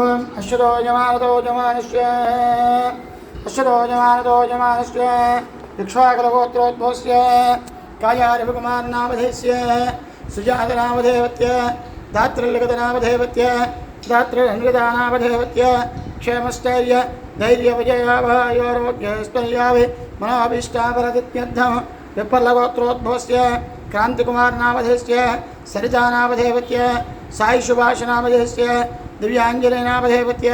ओम अश्वरोजमानतोजमानस्य इक्ष्वाकुलगोत्रोद्भवस्य कायारिभकुमारनामधेयस्य सुजातनामधेयवत्य दातृलिखितनामधेयवत्य दातृहन्वितानामधेयवत्य क्षेमस्थैर्य धैर्यविजयाभयोरोग्यस्तैर्याभि मनोभीष्टाफलदित्यर्थं विप्पलगोत्रोद्भवस्य क्रांतिकुमारनामधेयस्य सरितानामधेयवत्य साईसुभाषनामधेयस्य दिव्यांजलिनामधेयवत्य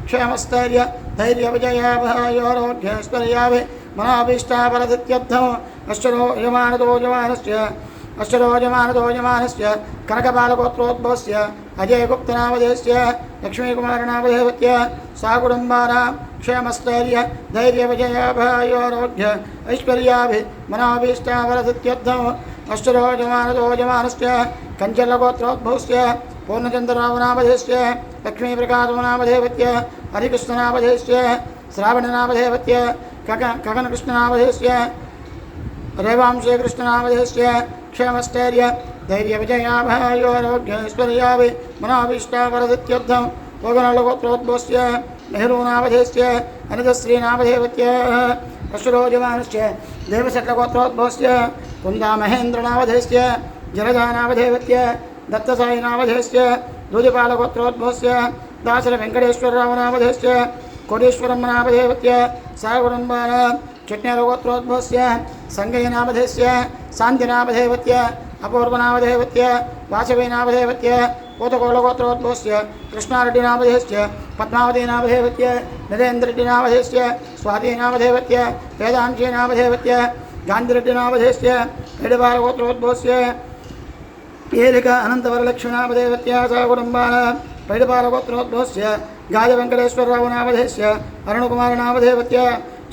क्षेमस्थैर्य धैर्यविजयाभयोरोग्यस्तैर्याभि मनोभीष्टाफलदित्यर्थं अश्वरोजमानतोजमानस्य कनकपालगोत्रोद्भवस्य अजयगुप्तनामधेयस्य लक्ष्मीकुमारनामधेयवत्य साकुटुम्बानां क्षेमस्थैर्य धैर्यविजयाभयोरोग्य ऐश्वर्याभि मनोभीष्टाफलदित्यर्थं अश्वरोजमानतोजमानस्य कञ्चलगोत्रोद्भवस्य पूर्णचन्द्रनामधेयस्य लक्ष्मीप्रकाशनामधेयवत्य हरिकृष्णनामधेयस्य श्रावणनामधेयवत्य गगनकृष्णनामधेयस्य रेवांशे कृष्णनामधेयस्य क्षेमस्थैर्य धैर्यविजयाभयोरोग्यैश्वर्याभि मनोभीष्टाफलदित्यर्थं गोगनलगोत्रोद्भवस्य नेहरूनामधेयस्य अनितश्रीनामधेयवत्य अश्वरोजमानस्य देवशट्लगोत्रोद्भवस्य कुन्दामहेन्द्रनामधेयस्य जलजानामधेयवत्य दत्तसायिनामधेयस्य दूतिपालगोत्रोद्भवस्य दासरवेङ्कटेश्वररावनामधेयस्य कोटेश्वरम्मनामधेयवत्य साकुटुम्बानां चट्नेरगोत्रोद्भवस्य सङ्गयनामधेयस्य शान्तिनामधेयवत्य अपूर्वनामधेयवत्य वासवीनामधेयवत्य कोतकोलगोत्रोद्भवस्य कृष्णारेड्डिनामधेयस्य पद्मावतीनामधेयवत्य नरेन्द्ररेड्डिनामधेयस्य स्वातीनामधेयवत्य वेदांशीनामधेयवत्य गान्धिरेड्डिनामधेयस्य पैडपालगोत्रोद्भवस्य ఏలిక అనంతవరలక్ష్మీనామధేయవత్య సాకుటుంబానాం పైడిపాలగోత్రోద్భవस्य గాజవెంకటేశ్వరరావునామధేయस्य అరుణకుమారనామధేయవత్య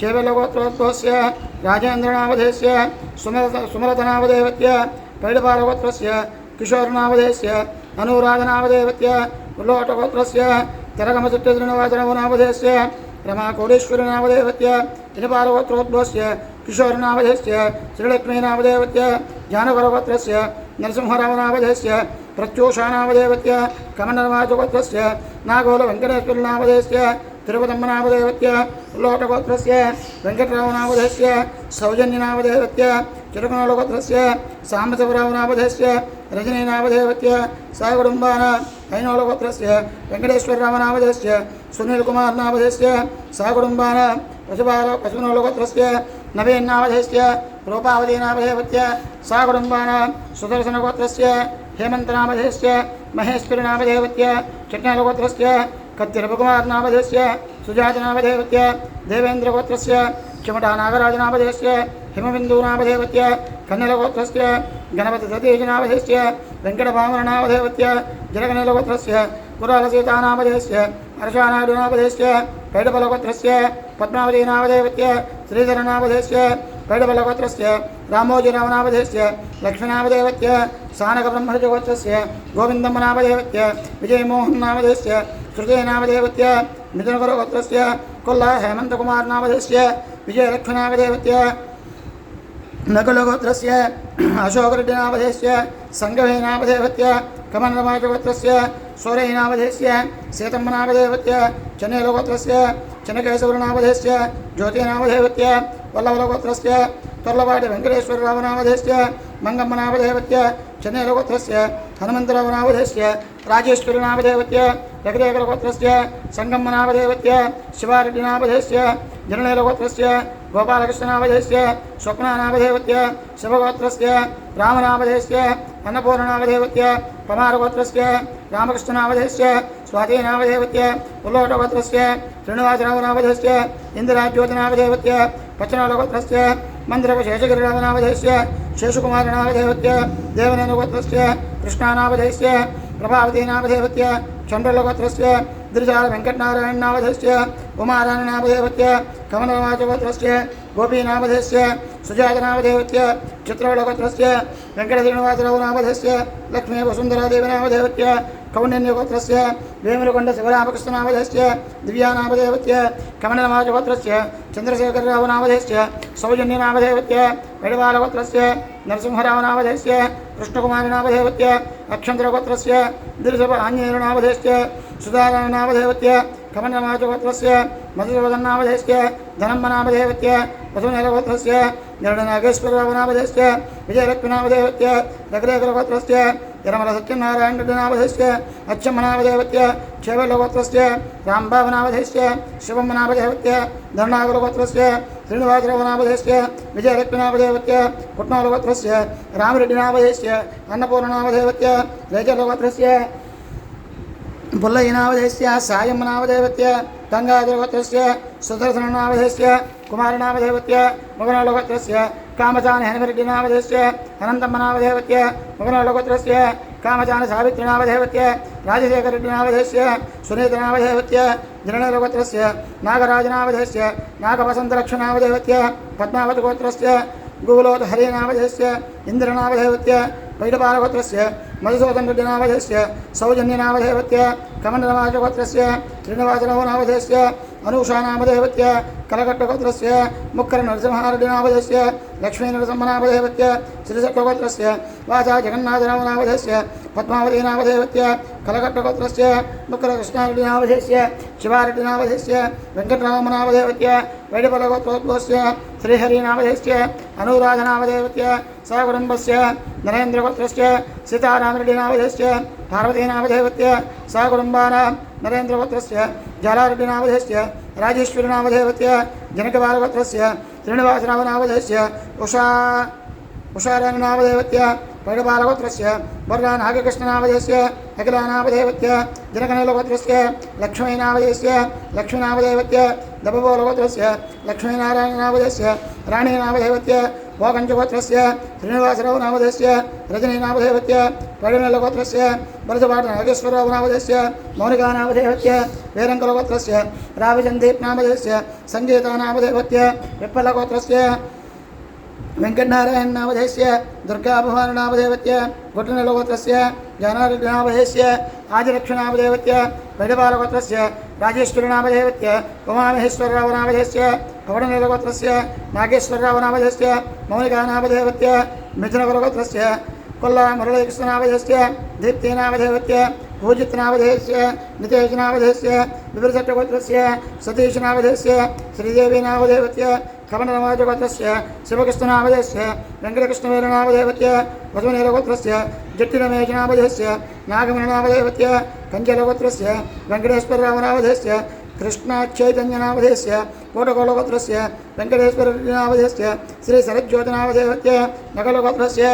చేవెళ్ళగోత్రోద్భవस्य రాజేంద్రనామధేయस्य సుమలతనామధేయవత్య పైడిపాలగోత్రस्य కిశోరనామధేయस्य అనురాధనామధేయవత్య ఉల్లోటగోత్రस्य తెరగమచిట్టశ్రీనివాసరావునామధేయस्य రమాకోడేశ్వరనామధేయవత్య ఇనపాలగోత్రోద్భవस्य किशोरनामधेयस्य श्रीलक्ष्मीनामधेयवत्य जानवरगोत्रस्य नरसिंहरावनामधेयस्य प्रत्यूषानामधेयवत्य कमण्डलमाचगोत्रस्य नागोलवेङ्कटेश्वरनामधेयस्य तिरुपतम्मनामधेयवत्य उल्लोटगोत्रस्य वेङ्कटरावनामधेयस्य सौजन्यनामधेयवत्य चिरकनोलगोत्रस्य साम्बशिवरावनामधेयस्य रजनीनामधेयवत्य साकुटुम्बानां ऐनोलगोत्रस्य वेङ्कटेश्वररावनामधेयस्य सुनीलकुमारनामधेयस्य साकुटुम्बानां पशुनोलगोत्रस्य नवीन्नामधेयस्य रूपावतीनामधेयवत्य साकुटुम्बानां सुदर्शनगोत्रस्य हेमन्तनामधेयस्य महेश्वरीनामधेयवत्य चट्नेलगोत्रस्य कत्तिरपकुमारनामधेयस्य सुजातनामधेयवत्य देवेन्द्रगोत्रस्य चिमटानागराजनामधेयस्य हिमबिन्दूनामधेयवत्य कन्नलगोत्रस्य गणपतिसतीशनामधेयस्य वेङ्कटभामरनामधेयवत्य जलगणलगोत्रस्य कुरालसीतानामधेयस्य हर्षानायुडुनामधेयस्य पैडबलगोत्रस्य पद्मावतीनामधेयवत्य श्रीधरनामधेयस्य पैडबलगोत्रस्य रामोजीरावनामधेयस्य लक्ष्मीनामधेयवत्य सानकब्रह्मर्षिगोत्रस्य गोविन्दम्मनामधेयवत्य विजयमोहननामधेयस्य श्रुतेनामधेयवत्य मिथुनगुरुगोत्रस्य कोल्ला हेमन्तकुमारनामधेयस्य विजयलक्ष्मीनामधेयवत्य नकुलगोत्रस्य अशोकरेड्डिनामधेयस्य सङ्गवेनामधेयवत्य कमण्डलमाचगोत्रस्य सूरैनामधेयस्य सेतम्मनामधेयवत्य चन्नेलगोत्रस्य चन्नकेशवरनामधेयस्य ज्योतिनामधेयवत्य वल्लभलगोत्रस्य तोर्लपाटि वेङ्कटेश्वररावनामधेयस्य मङ्गम्मनामधेयवत्य चन्नेलगोत्रस्य हनुमन्तरावनामधेयस्य राजेश्वरीनामधेयवत्य रघुदेवलगोत्रस्य सङ्गम्मनामधेयवत्य शिवारेड्डिनामधेयस्य जननेलगोत्रस्य गोपालकृष्णनामधेयस्य स्वप्नानामधेयवत्य शिवगोत्रस्य रामनामधेयस्य अन्नपूर्णनामधेयवत्य पमारगोत्रस्य रामकृष्णनामधेयस्य स्वातीनामधेयवत्य उल्लोटगोत्रस्य श्रीनिवासरावनामधेयस्य इन्द्रराज्योतिनामधेयवत्य पच्चनगोत्रस्य मन्दिरपशेषगिरिरावनामधेयस्य शेषकुमारनामधेयवत्य देवनेनगोत्रस्य कृष्णानामधेयस्य प्रभावतीनामधेयवत्य चण्डलगोत्रस्य दिर्जालवेङ्कटनारायणनामधेयस्य उमाराणनामधेयवत्य कमलवाचगोत्रस्य गोपीनामधेयस्य सुजातनामधेयवत्य चित्रवलगोत्रस्य वेङ्कटश्रीनिवासरावनामधेयस्य लक्ष्मीवसुन्धरादेवीनामधेयवत्य कौण्यन्यगोत्रस्य वेमुलकोण्ड शिवरामकृष्णनामधेयस्य दिव्यानामधेयस्य कमलनामगोत्रस्य चन्द्रशेखररावनामधेयस्य सौजन्यनामधेयस्य वैडबालगोत्रस्य नरसिंहरावनामधेयस्य कृष्णकुमारनामधेयस्य अक्षन्द्रगोत्रस्य दिर्शभ आञ्जनेयनामधेयस्य सुधारानामधेयस्य कमलनामगोत्रस्य मधुसूदननामधेयस्य धनम्मनामधेयस्य वसुनगोत्रस्य गरुडनागेश्वररावनामधेयस्य विजयलक्ष्मीनामधेयस्य रघुरेखरगोत्रस्य यरमल सत्यनारायणनामधेयस्य अच्छम्मनामधेयस्य चेवलगोत्रस्य रामबाबनामधेयस्य शिवम्मनामधेयस्य धर्णागरगोत्रस्य श्रीनिवासरावनामधेयस्य विजयलक्ष्मीनामधेयस्य पुट्नालगोत्रस्य रामरेड्डिनामधेयस्य अन्नपूर्णनामधेयस्य रेजलगोत्रस्य पुल्लयनामधेयस्य सायम्मनामधेयस्य गंगाधरगोत्रस्य सुदर्शननामधेयस्य कुमारनामधेयस्य मगनगोत्रस्य कामचान हेमरेड्डिनामधेयस्य अनन्तम्मनामधेयस्य मगनगोत्रस्य कामचान सावित्रीनामधेयस्य राजशेखररेड्डिनामधेयस्य सुनीतनामधेयस्य जननगोत्रस्य नागराजनामधेयस्य नागवसन्तलक्ष्मणामधेयस्य पद्मावतगोत्रस्य गुगलोत हरिनामधेयस्य इंद्रनामधेयस्य वैडपालगोत्रस्य मधुसूदनरेड्डिनामधेयस्य सौजन्यनामधेयस्य कमण्डलमाजगोत्रस्य श्रीनिवासरावनामधेयस्य अनूषानामधेयस्य कलकट्टगोत्रस्य मुक्करनरसिंहारेड्डिनामधेयस्य लक्ष्मीनरसिंहनामधेयस्य श्रीशक्लगोत्रस्य वाचा जगन्नाथरावनामधेयस्य पद्मावतीनामधेयस्य कलकट्टगोत्रस्य मुक्करकृष्णारेड्डिनामधेयस्य शिवारेड्डिनामधेयस्य वेङ्कटरामनामधेयस्य वैडपालगोत्रोद्भवस्य श्रीहरिनामधेयस्य अनुराधनामधेयस्य सहकुटुम्बस्य नरेन्द्रगोत्रस्य सीतारामरेड्डिनामधेयस्य पार्वतीनामधेयस्य सहकुटुम्बानां नरेन्द्रगोत्रस्य जालारेड्डिनामधेयस्य राजेश्वरीनामधेयस्य जनकबालगोत्रस्य श्रीनिवासरावनामधेयस्य उषारामनामधेयस्य वैडबालगोत्रस्य वर्गानागकृष्णनामधेयस्य अखिलानामधेयस्य जनकनलगोत्रस्य लक्ष्मीनामधेयस्य लक्ष्मीनामधेयस्य दबबोलगोत्रस्य लक्ष्मीनारायणनामधेयस्य राणीनामधेयस्य वाकञ्चगोत्रस्य श्रीनिवासरावनामधेयस्य रजनीनामधेयस्य वैडनलगोत्रस्य वरदपाटनागेश्वररावनामधेयस्य मौनिकानामधेयस्य वेरङ्कलगोत्रस्य राविचन्दीपनामधेयस्य सङ्गीतानामधेयस्य विप्पलगोत्रस्य वेङ्कटनारायणनामधेयस्य दुर्गाभवाननामधेयस्य घुटनलगोत्रस्य जानारेड्डिनामधेयस्य आदिलक्ष्मीनामधेयस्य वैडपालगोत्रस्य राजेश्वरीनामधेयस्य उमामहेश्वररावनामधेयस्य पवनलगोत्रस्य नागेश्वररावनामधेयस्य मौनिकानामधेयस्य मिथुनगरगोत्रस्य कोल्ला मुरळीकृष्णनामधेयस्य दीप्तीनामधेयस्य पूजितनामधेयस्य नितेशनामधेयस्य विवृतगोत्रस्य सतीशनामधेयस्य श्रीदेवीनामधेयस्य कमलनामगोत्रस्य शिवकृष्णनामधेयस्य वेङ्कटकृष्णवेलनामधेयस्य वसुनीलगोत्रस्य जट्टिरमेशनामधेयस्य नागमणनामधेयस्य कञ्जलगोत्रस्य वेङ्कटेश्वररावनामधेयस्य कृष्णचैतन्यनामधेयस्य कोटकोलगोत्रस्य वेङ्कटेश्वररेड्डिनामधेयस्य श्रीसरज्योतिनामधेयस्य नकलगोत्रस्य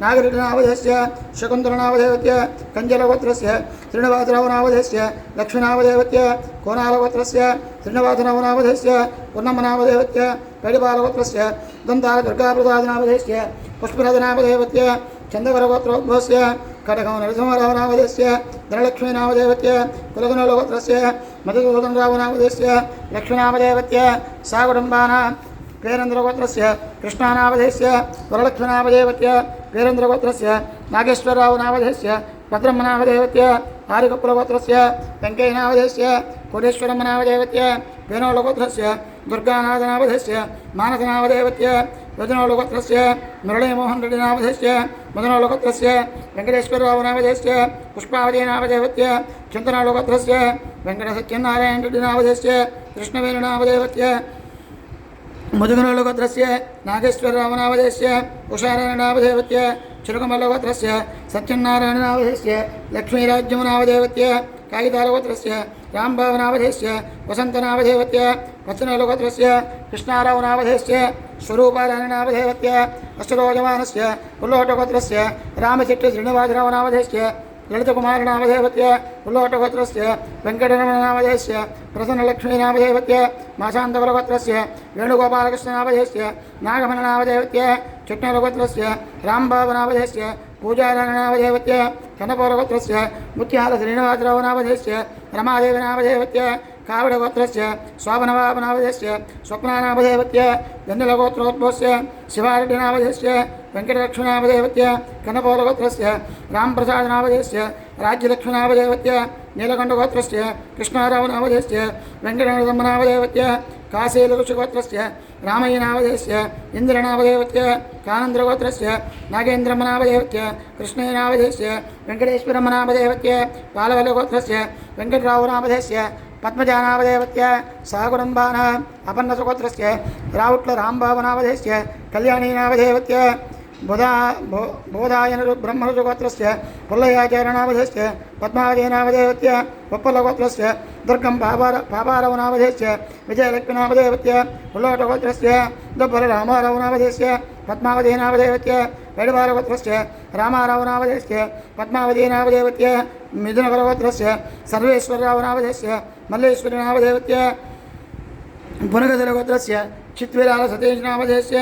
नागरेड्डिनामधेयस्य शकुन्तलनामधेयस्य कञ्जलगोत्रस्य श्रीनिवासरावनामधेयस्य लक्ष्मीनामधेयस्य कोनालगोत्रस्य श्रीनिवासरावनामधेयस्य पूर्णम्मनामधेयस्य वैडपालगोत्रस्य दन्तालदुर्गाप्रसादनामधेयस्य पुष्परथनामधेयस्य चन्दकरगोत्रोद्भवस्य कटकं नरसिंहरावनामधेयस्य धनलक्ष्मीनामधेयस्य कुलगुणलगोत्रस्य मधुसूदनरावनामधेयस्य लक्ष्मीनामधेयस्य सहकुटुम्बानां पेरेन्द्रगोत्रस्य कृष्णानामधेयस्य वरलक्ष्मीनामधेयस्य पेरेन्द्रगोत्रस्य नागेश्वररावनामधेयस्य भद्रम्मनामधेयस्य आर्यकुलगोत्रस्य वेङ्कयनामधेयस्य कोटेश्वरम्मनामधेयस्य वेणोलगोत्रस्य दुर्गानाथनामधेयस्य मानसनामधेयस्य योजनोलगोत्रस्य मुरळीमोहनरेड्डिनामधेयस्य मदनोलगोत्रस्य वेङ्कटेश्वररावनामधेयस्य पुष्पावतीनामधेयस्य चिन्तनोलगोत्रस्य वेङ्कटसत्यनारायणरेड्डिनामधेयस्य कृष्णवेणुनामधेयस्य मुदुगनोलगोत्रस्य नागेश्वररावनामधेयस्य उषारायणनामधेयस्य चिरुकमल्लगोत्रस्य सत्यनारायणनामधेयस्य लक्ष्मीराज्यमनामधेयस्य कागितालगोत्रस्य रामबाबनामधेयस्य वसन्तनामधेयस्य वचनलगोत्रस्य कृष्णारावनामधेयस्य स्वरूपारायणनामधेयस्य अष्टरोजमानस्य उल्लोटगोत्रस्य रामचट्टश्रीनिवासरावनामधेयस्य ललितकुमारनामधेयस्य उल्लोटगोत्रस्य वेङ्कटरमणनामधेयस्य प्रसन्नलक्ष्मीनामधेयस्य माशान्तवरगोत्रस्य वेणुगोपालकृष्णनामधेयस्य नागमणनामधेयस्य चिट्नलगोत्रस्य रामबाबनामधेयस्य पूजारायणनामधेयस्य कनपौलगोत्रस्य मुत्यालश्रीनिवासरावनामधेयस्य रमादेवीनामधेयस्य कावडगोत्रस्य स्वापनवापनामधेयस्य स्वप्नानामधेयस्य गण्डलगोत्रोद्भवस्य शिवारेड्डिनामधेयस्य वेङ्कटलक्ष्मीनामधेयस्य कनपौलगोत्रस्य रामप्रसादनामधेयस्य राज्यलक्ष्मीनामधेयस्य नीलकण्ठगोत्रस्य कृष्णारावनामधेयस्य वेङ्कटनाथनामधेयस्य काशीलऋषिगोत्रस्य रामय्यनामधेयस्य इन्द्रनामधेयस्य कानन्द्रगोत्रस्य नागेन्द्रमनामधेयस्य कृष्णेनामधेयस्य वेङ्कटेश्वरमनामधेयस्य पालवल्लगोत्रस्य वेङ्कटरावनामधेयस्य पद्मजानामधेयस्य सहकुटुम्बान अपन्नसगोत्रस्य राउट्ल रामबाबनामधेयस्य कल्याणीनामधेयस्य बोधायन ब्रह्मरुद्रगोत्रस्य पुल्लयाचार्यनामधेयस्य पद्मावतीनामधेयस्य पप्पलगोत्रस्य दुर्गं पापारवनामधेयस्य विजयलक्ष्मीनामधेयस्य पुल्लोटगोत्रस्य दुब्बलरामारवनामधेयस्य पद्मावतीनामधेयस्य वैडबालगोत्रस्य रामारावनामधेयस्य पद्मावतीनामधेयस्य मिथुनगरगोत्रस्य सर्वेश्वररावनामधेयस्य मल्लेश्वरनामधेयस्य पुनगदलगोत्रस्य चित्विलालसतीशनामधेयस्य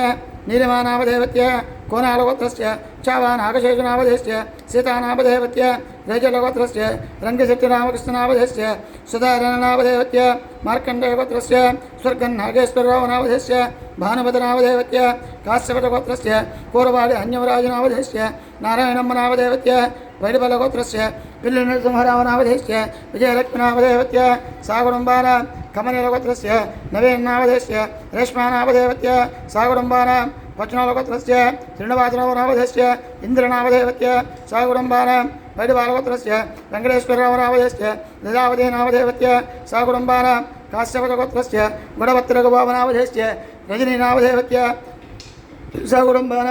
नीलिमानामधेयस्य कोनालगोत्रस्य चावानागशेषनामधेयस्य सीतानामधेयस्य रैजलगोत्रस्य रङ्गशेट्टिरामकृष्णनामधेयस्य सुधारणनामधेयस्य मार्कण्डेयगोत्रस्य स्वर्गन्नागेश्वररावनामधेयस्य भानुपदनामधेयस्य काश्यपटगोत्रस्य पूर्ववाडि अन्यवराजनामधेयस्य नारायणम्मनामधेयस्य वैडबलगोत्रस्य पिल्लिनरसिंहरावनामधेयस्य विजयलक्ष्मीनामधेयस्य साकुटुम्बान कमनीलगोत्रस्य नवीननामधेयस्य रेश्मानामधेयस्य साकुटुम्बान पच्चनगोत्रस्य श्रीनिवासरावनामधेयस्य इन्द्रनामधेयस्य साकुटुम्बान वैडबालगोत्रस्य वेङ्कटेश्वररावनामधेयस्य ललितावतीनामधेयस्य साकुटुम्बान काश्यपटगोत्रस्य गुणवत्तरघुबाबनामधेयस्य रजनीनामधेयस्य साकुटुम्बान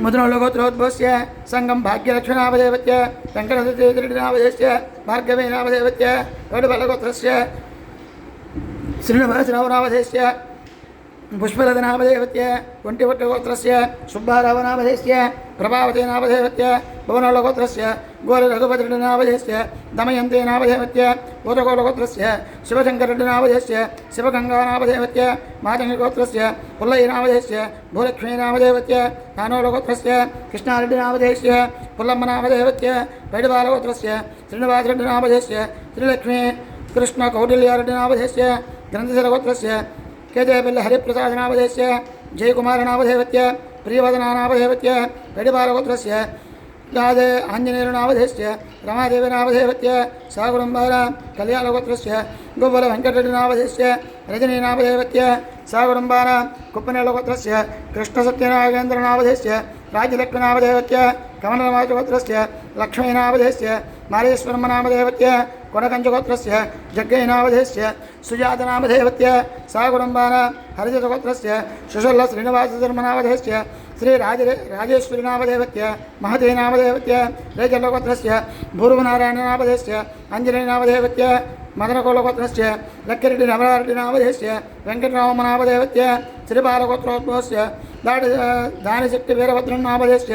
मुद्रणगोत्रोद्भवस्य संगम भाग्यलक्ष्मीनामधेयस्य वेङ्कटसतीनामधेयस्य भार्गवीनामधेयस्य वैडबालगोत्रस्य श्रीनिवासरावनामधेयस्य पुष्पलतनामधेयस्य कुण्टिभट्टगोत्रस्य सुब्बारावनामधेयस्य प्रभावतीनामधेयस्य भुवनगोत्रस्य गोरघुपतिनामधेयस्य दमयन्तीनामधेयस्य भूतगोलगोत्रस्य शिवशङ्करनामधेयस्य शिवगङ्गानामधेयस्य मातङ्गगोत्रस्य पुल्लयनामधेयस्य भूलक्ष्मीनामधेयस्य नानोलगोत्रस्य कृष्णारेड्डिनामधेयस्य पुल्लम्मनामधेयस्य वैडबालगोत्रस्य श्रीनिवासरेड्डिनामधेयस्य श्रीलक्ष्मी कृष्णकौटिल्यरेड्डिनामधेयस्य ग्रन्थशरगोत्रस्य केजयपल्ली हरिप्रसादनामधेयस्य जयकुमारनामधेयस्य प्रियवदनानामधेयस्य वैडबालगोत्रस्य राधे आञ्जनेयनामधेयस्य रमादेवीनामधेयस्य साकुटुम्बान कल्याणगोत्रस्य गोपालवेङ्कटरेड्डिनामधेयस्य रजनीनामधेयस्य साकुटुम्बान कुप्पनेलगोत्रस्य कृष्णसत्यनागेन्द्रनामधेयस्य राज्यलक्ष्मीनामधेयस्य कमलमातृगोत्रस्य लक्ष्मीनामधेयस्य मालेश्वरमनामधेयस्य कोणकञ्चगोत्रस्य जग्गैनामधेयस्य सुजातनामधेयस्य साकुटुम्बान हरिजतगोत्रस्य सुशल्लश्रीनिवासधर्मनामधेयस्य श्रीराजेश्वरीनामधेयस्य महतीनामधेयस्य रैजलगोत्रस्य भूर्वनारायणनामधेयस्य अञ्जनेयनामधेयस्य मदनकोलगोत्रस्य लक्किरेड्डी नवरारेड्डिनामधेयस्य वेङ्कटरामनामधेयस्य श्रीबालगोत्रोद्भवस्य दानिशक्तिवीरभद्रनामधेयस्य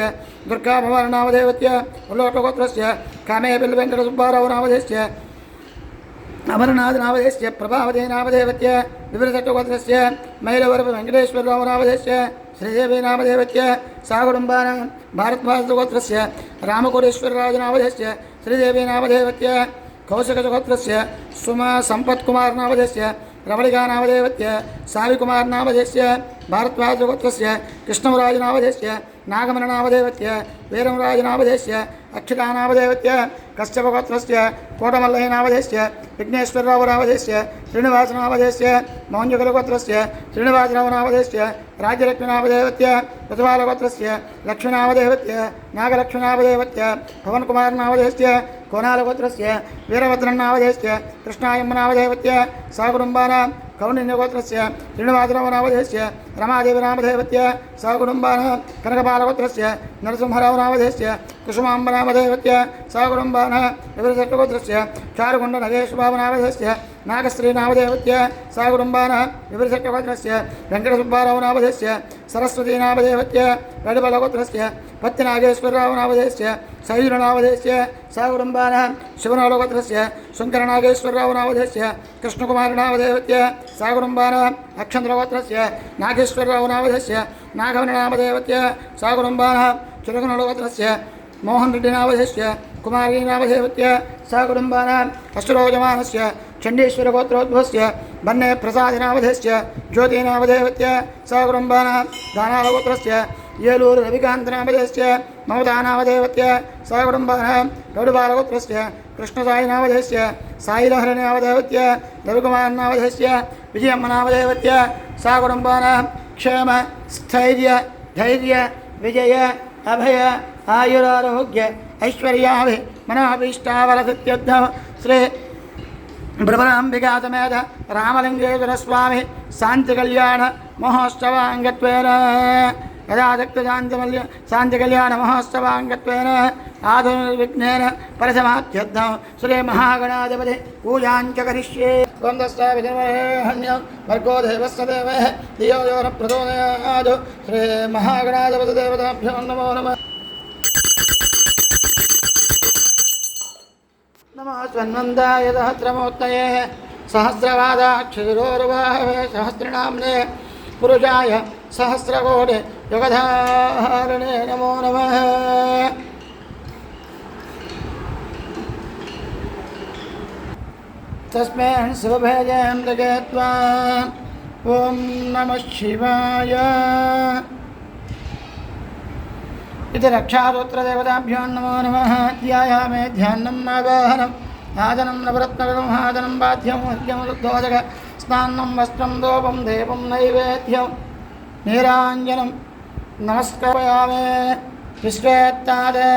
दुर्गाभवानीनामधेयस्य उल्लोटगोत्रस्य कामेपल्ली वेङ्कटसुब्बारावनामधेयस्य अमरनाथनामधेयस्य प्रभावतीनामधेयस्य विवृतगोत्रस्य मैलवरप वेङ्कटेश्वररावनामधेयस्य श्रीदेवीनामधेयस्य साकुटुम्बान भारद्वाजगोत्रस्य रामकोटेश्वरराजनामधेयस्य श्रीदेवीनामधेयस्य कौशिकगोत्रस्य सुमा सम्पत्कुमारनामधेयस्य रमणिकानामधेयस्य साविकुमारनामधेयस्य भारद्वाजगोत्रस्य कृष्णराजनामधेयस्य नागमननामधेयस्य वीरमराजनामधेयस्य अक्षतानामधेयस्य कश्यपगोत्रस्य कोटमल्लयनामधेयस्य विघ्नेश्वररावनामधेयस्य श्रीनिवासनामधेयस्य मौञ्जकुलगोत्रस्य श्रीनिवासरावनामधेयस्य राज्यलक्ष्मीनामधेयस्य प्रतिभालगोत्रस्य लक्ष्मीनामधेयस्य नागलक्ष्मीनामधेयस्य पवनकुमारनामधेयस्य कोनालगोत्रस्य वीरभद्रनामधेयस्य कृष्णायम्मनामधेयस्य साकुटुम्बान कौण्डिन्यगोत्रस्य श्रीनिवासरावनामधेयस्य रमादेवीनामधेयस्य सहकुटुम्बान कनकपालगोत्रस्य नरसिंहरावनामधेयस्य कुसुमाम्बनामधेयस्य सहकुटुम्बान विवृतगोत्रस्य चारुकुण्डनगेशबाबनामधेयस्य नागश्रीनामधेयस्य सहकुटुम्बान विवृतगोत्रस्य वेङ्कटसुब्बारावनामधेयस्य सरस्वतीनामधेयस्य वैडबलगोत्रस्य पत्तिनागेश्वररावनामधेयस्य सयुजनामधेयस्य सहकुटुम्बान शिवनगोत्रस्य शङ्करनागेश्वररावनामधेयस्य कृष्णकुमारनामधेयस्य सहकुटुम्बान अक्षन्द्रगोत्रस्य नागेश्वररावनामधेयस्य नागवननामधेयस्य सहकुटुम्बान चिरकुनगोत्रस्य मोहन रेड्डिनामधेयस्य कुमारीनामधेयस्य सहकुटुम्बान अष्टरोजमानस्य चण्डीश्वरगोत्रोद्भवस्य बन्ने प्रसादनामधेयस्य ज्योतिनामधेयस्य सहकुटुम्बान दानालगोत्रस्य येलूरु रविकान्तनामधेयस्य ममतानामधेवत्य सकुटुम्बानां गौडबालगोत्रस्य कृष्णसायिनामधेयस्य सायिलहरनामधेवत्य रविकुमारनामधेयस्य विजयम्मनामधेवत्य सकुटुम्बानां क्षेम स्थैर्य धैर्य विजय अभय आयुरारोग्य ऐश्वर्याभि मनाभीष्टावरसिद्ध्यर्थं श्री ब्रह्मणाम्बिका समेत रामलिंगेश्वर स्वामी शांति कल्याण महोत्सवांगत्वेन शांति कल्याण महोत्सवांगत्वेन आधुनिर्विघ्नेन परसमाप्त्यर्थं श्री महागणाधिपति पूजाञ्च करिष्ये। भर्गो देवस्य देवः धियो यो न प्रचोदयात्। श्री महागणाधिपति देवताभ्यो नमो नमः। नमो स्वन्वन्दाय सहस्रमूर्तये सहस्रपादाक्षिशिरोर्वाहवे सहस्रनाम्ने पुरुषाय सहस्रकोटि युगधारिणे नमो नमः। तस्मै शुभभेजं जगत्वा ॐ नमः शिवाय इति रक्षासूत्रदेवताभ्यो नमो नमः। ध्यायामे ध्यानम् आवाहनम् आदनं नवरत्नगं आदनं बाध्यं मध्यं रुद्धोदक स्नानं वस्त्रं धूपं देवं नैवेद्यं नीराञ्जनं नमस्कारयामि। विश्वेत्तादे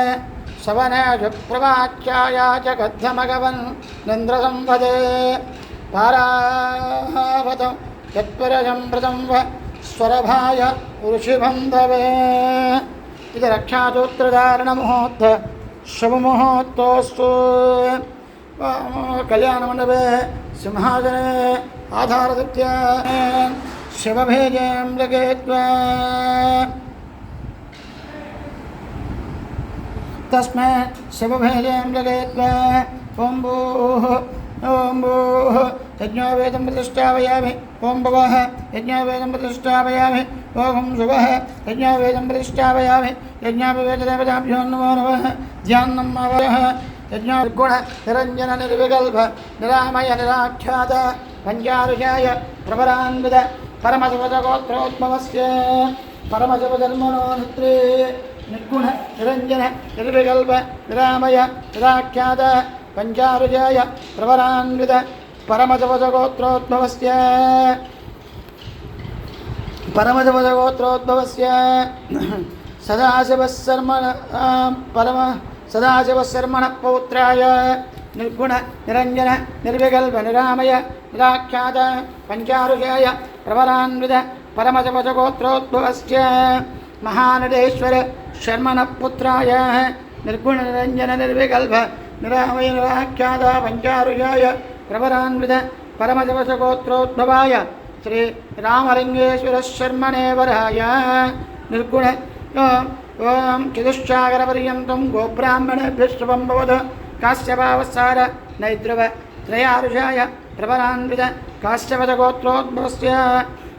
सवनेषु प्रवाच्याय च गद्धमगवन् निन्द्रसंवदे पारावतं यत्पुरजं प्रतं व स्वरभाय ऋषिबन्धवे इति रक्षासूत्रधारणमुहूर्त शुभमुहूर्तोऽस्तु। कल्याणमण्डपे सिंहासने आधारदत्य शिवभेजं जगत्वा तस्मै शिवभेजं जगत्वा ॐ भूः यज्ञोपेतं प्रतिष्ठापयामि। ॐ भुवः यज्ञोपेतं प्रतिष्ठापयामि। ॐ शुभः यज्ञोपेतं प्रतिष्ठापयामि। यज्ञोपवेतदेवताभ्यो नमो नमः। ध्यानम् आवह यज्ञोर्गुण निरञ्जन निर्विकल्प निरामय निराख्यात पञ्चारुषाय प्रवरान्वित परमशिवगोत्रोद्भवस्य परमशिवजन्मनो नित्रे निर्गुण निरञ्जन निर्विकल्प निरामय निराख्यात पञ्चारुषाय प्रवरान्वित परमशिवगोत्रोद्भवस्य सदाशिवशर्मण पौत्राय निर्गुण निरञ्जन निर्विकल्प निरामय निराख्यात पञ्चारुषाय प्रवरान्वित परमशिवगोत्रोद्भवस्य महानटेश्वर शर्मण पुत्राय निर्गुण निरञ्जन निर्विकल्प निरामय निराख्यात पञ्चारुषाय प्रवरान्वित परमशिवगोत्रोद्भवाय श्री रामलिंगेश्वर शर्मणे वराय निर्गुण ओं चतुश्चागरपर्यन्तं गोब्राह्मणेभ्यः शुभं भवतु। काश्यपावसार नैद्रव त्रयारुषाय प्रवरान्वित काश्यपगोत्रोद्भवस्य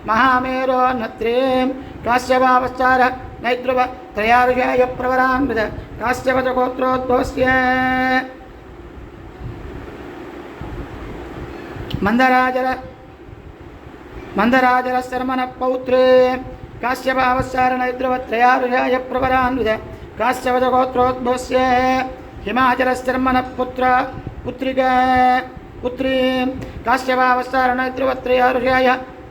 महामेरो नत्रीं काश्यपावसार नैद्रव त्रयारुषाय प्रवरान्वित काश्यपगोत्रोद्भवस्य मंदराजर शर्मण पौत्रे काश्यपावसार नैद्रव त्रयारुषाय प्रवरान्वित काश्यपगोत्रोद्भवस्य हिमाचल शर्मण पुत्री काश्यपावसार नैद्रव त्रयारुषाय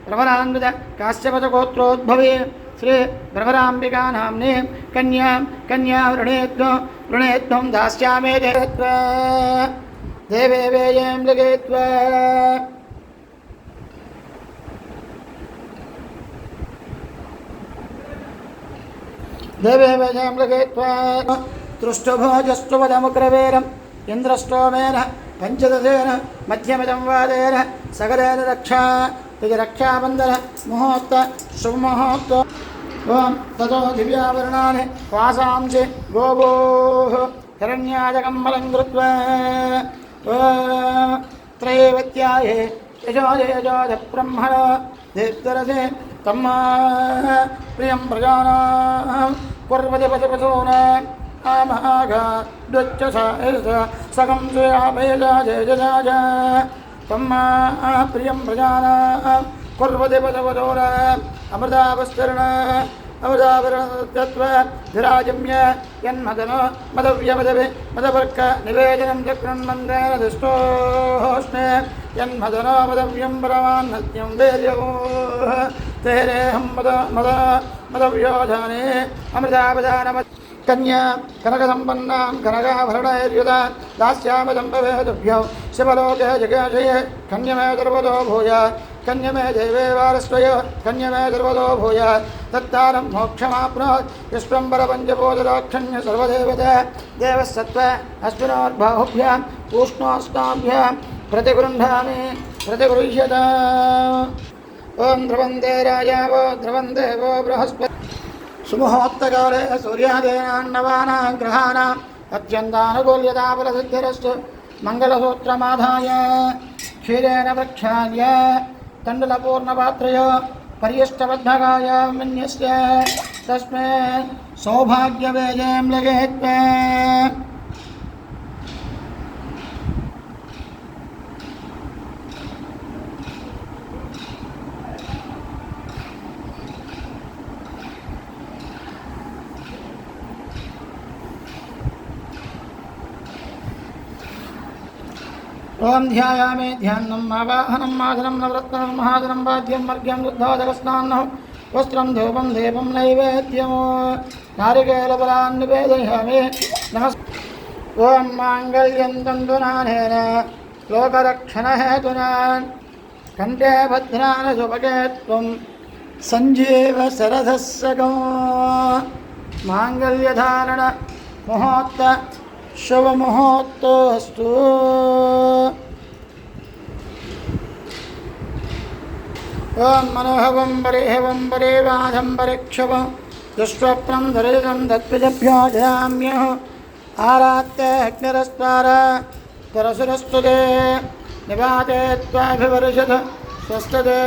प्रवरान्वित काश्यपगोत्रोद्भवे श्री ब्रह्मराम्बिका नाम्ने कन्या वृणेत्वं दास्यामि देवे वेयं जगत्वा देवे वेयं जगत्वा तृष्टभोजस्तुवदमुग्रवीरम् इन्द्रस्तोमेन पञ्चदशेन मध्यमिदं वादेन सकलेन रक्षा इति रक्षाबन्धन मुहूर्त शुभमुहूर्त ओं ततो दिव्यावरणानि वासांसि गोगोः हिरण्याजकम्बलं कृत्वा त्रयेवत्याये यजोज ब्रह्मण दीप्तरसे तम्मा प्रियं प्रजानां कुर्वति पशुपशूनाम् आमहागा द्वच्चसा सकं जय तम्मा प्रियं प्रजानां कुर्वति पशुपशूनाम् अमृतावस्तरण अमृताभरणत्व विराजम्य यन्मदनो मदव्यमदवि मदवर्क निवेदनं चक्रन्मन्देन दुष्टोष्णे यन्मदनो मदव्यं परमान्नत्यं वीर्यो तेरेऽहं मदव्योधाने अमृतावधानम कन्या कनकसम्पन्नां कनकाभरणैर्युता दास्यामदम्बवेदुभ्यो शिवलोके जगेशये कन्यमे सर्वतो भूयात् कन्यमे देवे वारस्वय कन्यमे सर्वतो भूयात् तत्तारं मोक्षमाप्नोत् विश्वम्बरपञ्चभूतलोक्षण्य सर्वदेवता देवस्सत्त्व अश्विनोर्बाहुभ्याम् ऊष्णोष्णाभ्यां प्रतिगृह्णामि प्रतिगृह्यत ॐ ध्रुवन्ते राजावो ध्रुवन्ते वो बृहस्पति सुमुहूर्तकाले सूर्यादीनां ग्रहाणाम् अत्यन्तानुकूल्यताफलसिद्धिरस्तु मङ्गलसूत्रमाधाय क्षीरेण प्रक्षाल्य तण्डुलपूर्णपात्रय पर्यष्टबद्धकाय मन्यस्य तस्मै सौभाग्यवेजं लगेत्वे ओम ध्यायामे ध्यानम् आवाहनम् आसनं नवरत्नं महासनं वाद्यं मर्घ्यं दुग्धोदकस्नानं वस्त्रं धूपं दीपं नैवेद्यं नारिकेलफलान् निवेदयामि ओम माङ्गल्यं तन्तुनानेन लोकरक्षणहेतुना कण्ठे भद्रान् सुभगे त्वं सञ्जीव सरथस्सगो माङ्गल्यधारण मुहूर्त शुभमुहूर्तोऽस्तु ओम मनोहवं परिहवं परिवाधं परिक्षवं दुष्स्वप्नं दरिद्रं दत्विजभ्यो जयाम्यः आरात्ते अग्निरस्तार परशुरस्तुते निवाते त्वाभिवर्षत स्वस्तते।